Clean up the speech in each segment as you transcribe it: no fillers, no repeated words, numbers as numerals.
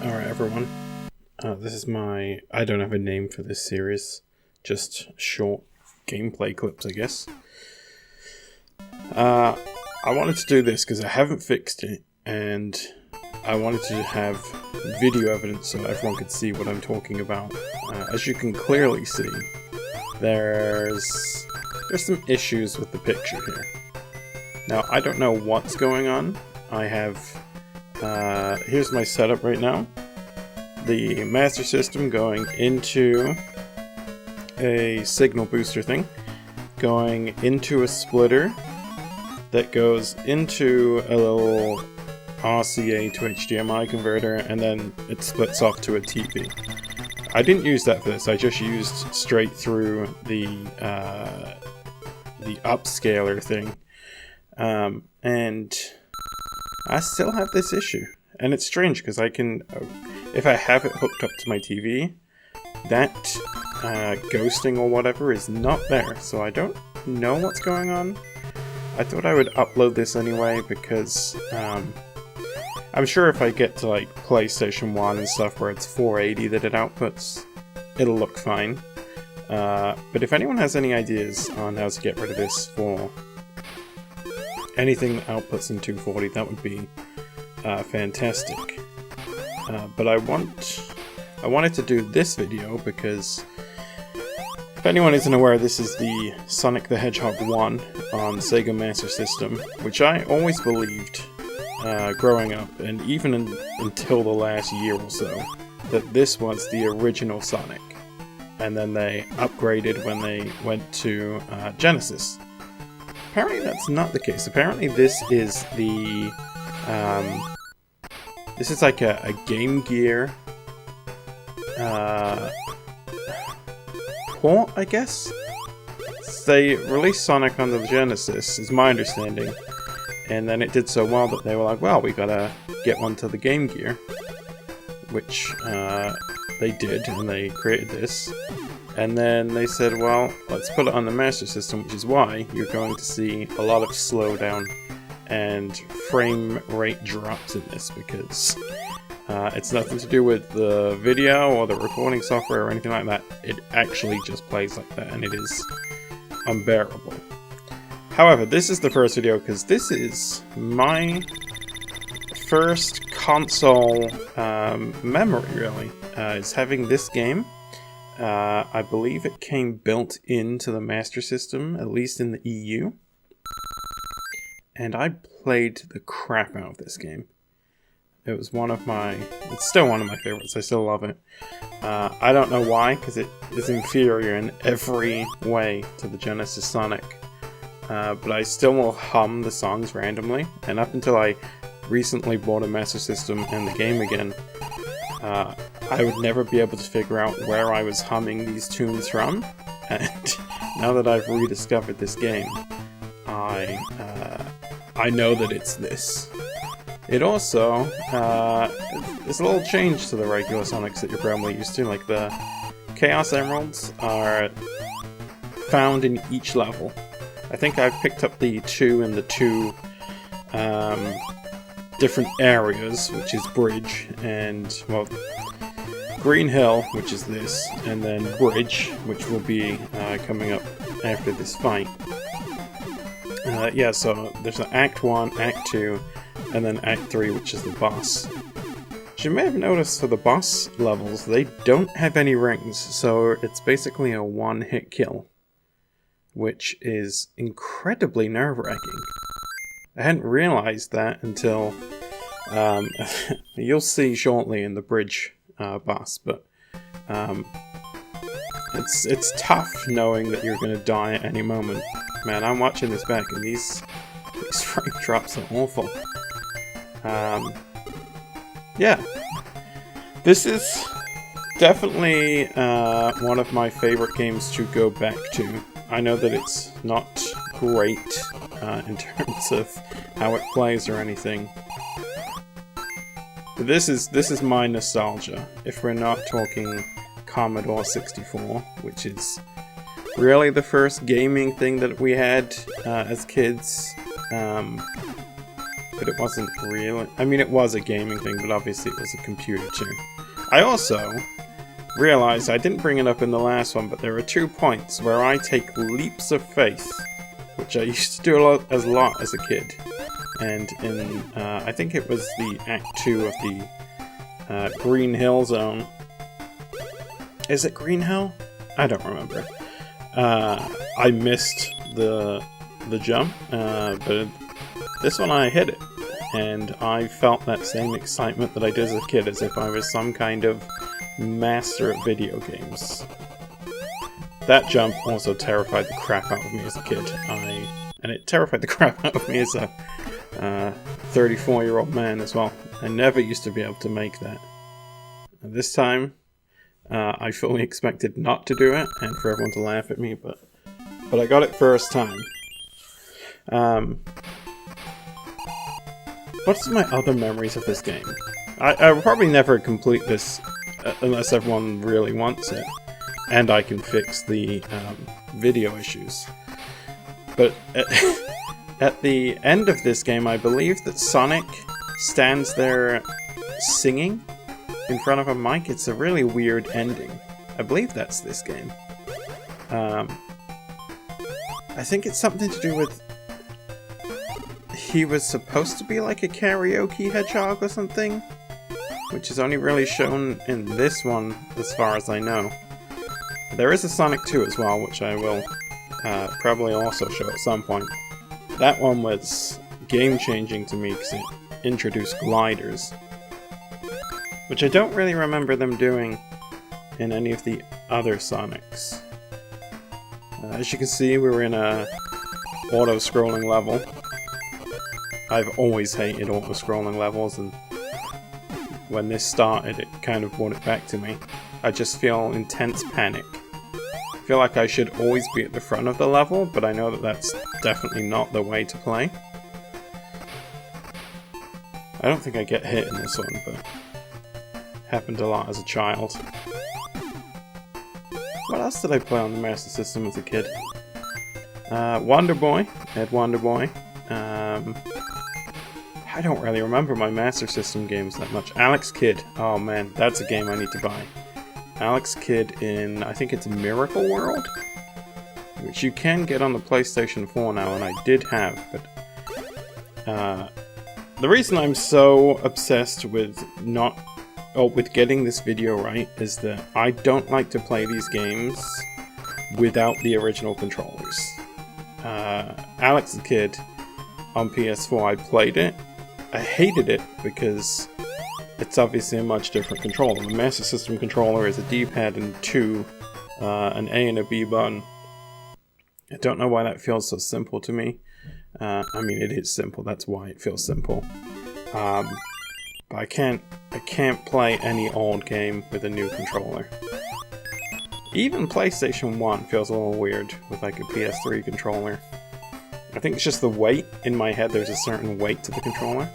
Alright everyone, this is my... I don't have a name for this series, just short gameplay clips I guess. I wanted to do this because I haven't fixed it, and I wanted to have video evidence so everyone could see what I'm talking about. As you can clearly see, there's some issues with the picture here. Now, I don't know what's going on. I have... here's my setup right now. The Master System going into a signal booster thing, going into a splitter that goes into a little RCA to HDMI converter, and then it splits off to a TV. I didn't use that for this, I just used straight through the upscaler thing. And I still have this issue. And it's strange because I can, if I have it hooked up to my TV, that ghosting or whatever is not there. So I don't know what's going on. I thought I would upload this anyway because I'm sure if I get to like PlayStation 1 and stuff where it's 480 that it outputs, it'll look fine. But if anyone has any ideas on how to get rid of this for anything that outputs in 240, that would be fantastic. But I wanted to do this video because if anyone isn't aware, this is the Sonic the Hedgehog 1 on Sega Master System, which I always believed growing up, and even until the last year or so, that this was the original Sonic. And then they upgraded when they went to Genesis. Apparently that's not the case. Apparently this is the... this is like a Game Gear port, I guess? They released Sonic on the Genesis, is my understanding. And then it did so well that they were like, well, we gotta get one to the Game Gear. Which they did, and they created this. And then they said, well, let's put it on the Master System, which is why you're going to see a lot of slowdown and frame rate drops in this, because it's nothing to do with the video or the recording software or anything like that. It actually just plays like that, and it is unbearable. However, this is the first video because this is my first console memory, really, is having this game. I believe it came built into the Master System, at least in the EU. And I played the crap out of this game. It was it's still one of my favorites, I still love it. I don't know why, because it is inferior in every way to the Genesis Sonic. But I still will hum the songs randomly, and up until I recently bought a Master System and the game again, I would never be able to figure out where I was humming these tunes from, and now that I've rediscovered this game, I know that it's this. It also is a little change to the regular Sonics that you're probably used to, like the Chaos Emeralds are found in each level. I think I've picked up the 2 in the 2 different areas, which is Bridge and, well, Green Hill, which is this, and then Bridge, which will be coming up after this fight. Yeah, so there's an Act 1, Act 2, and then Act 3, which is the boss. As you may have noticed for the boss levels, they don't have any rings, so it's basically a one-hit kill, which is incredibly nerve-wracking. I hadn't realized that until you'll see shortly in the Bridge boss, but it's tough knowing that you're going to die at any moment. Man, I'm watching this back, and these frame drops are awful. Yeah, this is definitely one of my favorite games to go back to. I know that it's not great in terms of how it plays or anything, but this is my nostalgia. If we're not talking Commodore 64, which is really the first gaming thing that we had as kids. but it wasn't really... I mean, it was a gaming thing, but obviously it was a computer too. I also realized, I didn't bring it up in the last one, but there are 2 points where I take leaps of faith, which I used to do a lot as a kid. And in, I think it was the Act 2 of the Green Hill Zone. Is it Green Hill? I don't remember. I missed the jump, but this one I hit it. And I felt that same excitement that I did as a kid, as if I was some kind of master at video games. That jump also terrified the crap out of me as a kid. And it terrified the crap out of me as a 34-year-old man as well. I never used to be able to make that. And this time, I fully expected not to do it, and for everyone to laugh at me, but I got it first time. What's my other memories of this game? I'll probably never complete this unless everyone really wants it, and I can fix the video issues. But at the end of this game, I believe that Sonic stands there singing in front of a mic. It's a really weird ending. I believe that's this game. I think it's something to do with... He was supposed to be like a karaoke hedgehog or something, which is only really shown in this one, as far as I know. There is a Sonic 2 as well, which I will probably also show at some point. That one was game-changing to me because it introduced gliders, which I don't really remember them doing in any of the other Sonics. As you can see, we were in a auto-scrolling level. I've always hated auto-scrolling levels, and when this started, it kind of brought it back to me. I just feel intense panic. I feel like I should always be at the front of the level, but I know that that's definitely not the way to play. I don't think I get hit in this one, but happened a lot as a child. What else did I play on the Master System as a kid? Wonder Boy. I had Wonder Boy. I don't really remember my Master System games that much. Alex Kidd. Oh man, that's a game I need to buy. Alex Kidd in, I think it's Miracle World? Which you can get on the PlayStation 4 now, and I did have, but... the reason I'm so obsessed with with getting this video right is that I don't like to play these games without the original controllers. Alex Kidd on PS4, I played it. I hated it because it's obviously a much different controller. The Master System controller is a D-pad and an A and a B button. I don't know why that feels so simple to me. I mean, it is simple, that's why it feels simple. But I can't play any old game with a new controller. Even PlayStation 1 feels a little weird with like a PS3 controller. I think it's just the weight. In my head, there's a certain weight to the controller.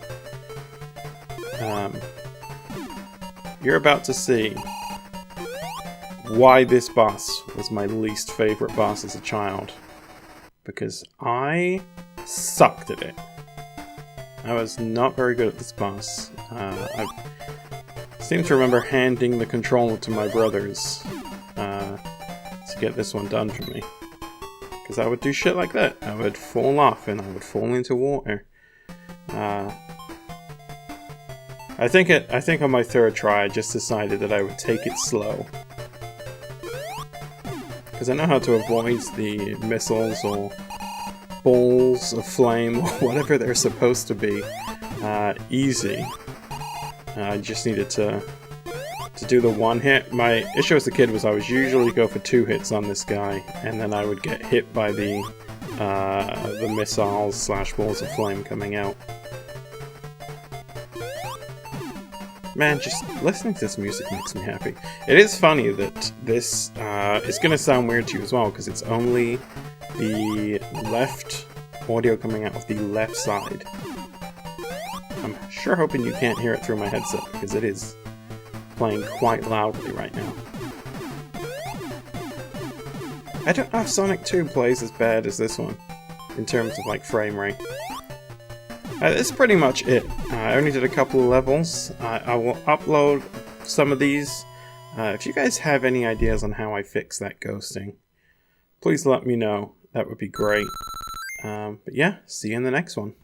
You're about to see why this boss was my least favorite boss as a child. Because I sucked at it. I was not very good at this boss. I seem to remember handing the controller to my brothers to get this one done for me. Because I would do shit like that. I would fall off and I would fall into water. I think on my third try I just decided that I would take it slow. Because I know how to avoid the missiles or balls of flame or whatever they're supposed to be easy. I just needed to do the one hit. My issue as a kid was I would usually go for 2 hits on this guy, and then I would get hit by the missiles / balls of flame coming out. Man, just listening to this music makes me happy. It is funny that this is going to sound weird to you as well, because it's only the left audio coming out of the left side. I'm sure hoping you can't hear it through my headset, because it is playing quite loudly right now. I don't know if Sonic 2 plays as bad as this one, in terms of like frame rate. That's pretty much it. I only did a couple of levels. I will upload some of these. If you guys have any ideas on how I fix that ghosting, please let me know. That would be great. But yeah, see you in the next one.